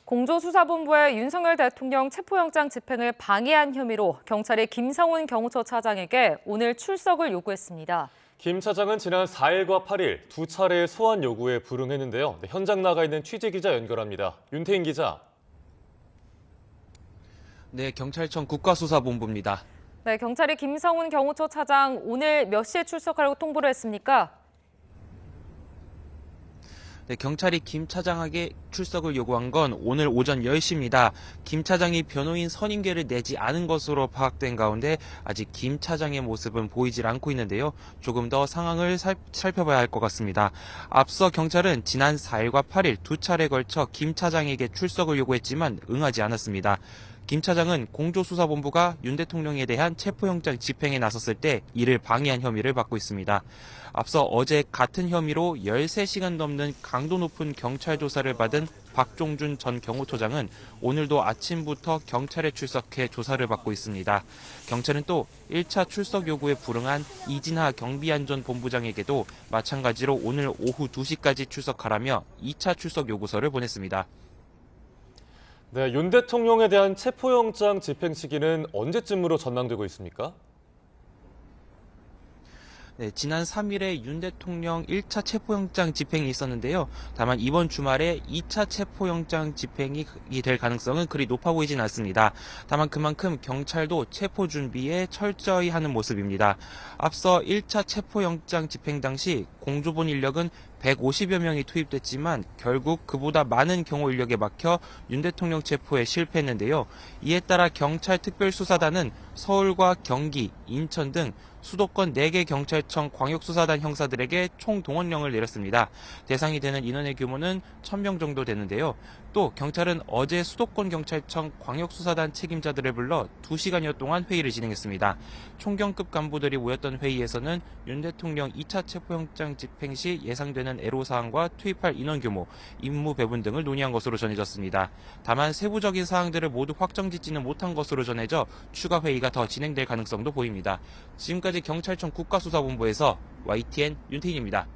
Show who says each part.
Speaker 1: 공조수사본부의 윤석열 대통령 체포영장 집행을 방해한 혐의로 경찰이 김성훈 경호처 차장에게 오늘 출석을 요구했습니다.
Speaker 2: 김 차장은 지난 4일과 8일 두 차례의 소환 요구에 불응했는데요. 현장 나가 있는 취재기자 연결합니다. 윤태인 기자.
Speaker 3: 네, 경찰청 국가수사본부입니다.
Speaker 1: 네, 경찰이 김성훈 경호처 차장 오늘 몇 시에 출석하라고 통보를 했습니까?
Speaker 3: 네, 경찰이 김 차장에게 출석을 요구한 건 오늘 오전 10시입니다. 김 차장이 변호인 선임계를 내지 않은 것으로 파악된 가운데 아직 김 차장의 모습은 보이질 않고 있는데요. 조금 더 상황을 살펴봐야 할 것 같습니다. 앞서 경찰은 지난 4일과 8일 두 차례에 걸쳐 김 차장에게 출석을 요구했지만 응하지 않았습니다. 김 차장은 공조수사본부가 윤 대통령에 대한 체포영장 집행에 나섰을 때 이를 방해한 혐의를 받고 있습니다. 앞서 어제 같은 혐의로 13시간 넘는 강도 높은 경찰 조사를 받은 박종준 전 경호처장은 오늘도 아침부터 경찰에 출석해 조사를 받고 있습니다. 경찰은 또 1차 출석 요구에 불응한 이진하 경비안전본부장에게도 마찬가지로 오늘 오후 2시까지 출석하라며 2차 출석 요구서를 보냈습니다.
Speaker 2: 네, 윤 대통령에 대한 체포영장 집행 시기는 언제쯤으로 전망되고 있습니까?
Speaker 3: 네, 지난 3일에 윤 대통령 1차 체포영장 집행이 있었는데요. 다만 이번 주말에 2차 체포영장 집행이 될 가능성은 그리 높아 보이진 않습니다. 다만 그만큼 경찰도 체포 준비에 철저히 하는 모습입니다. 앞서 1차 체포영장 집행 당시 공조본 인력은 150여 명이 투입됐지만 결국 그보다 많은 경호 인력에 막혀 윤 대통령 체포에 실패했는데요. 이에 따라 경찰 특별수사단은 서울과 경기, 인천 등 수도권 4개 경찰청 광역수사단 형사들에게 총동원령을 내렸습니다. 대상이 되는 인원의 규모는 1000명 정도 되는데요. 또 경찰은 어제 수도권 경찰청 광역수사단 책임자들을 불러 2시간여 동안 회의를 진행했습니다. 총경급 간부들이 모였던 회의에서는 윤 대통령 2차 체포영장 집행 시 예상되는 애로사항과 투입할 인원 규모, 임무 배분 등을 논의한 것으로 전해졌습니다. 다만 세부적인 사항들을 모두 확정짓지는 못한 것으로 전해져 추가 회의가 더 진행될 가능성도 보입니다. 지금까지 경찰청 국가수사본부에서 YTN 윤태인입니다.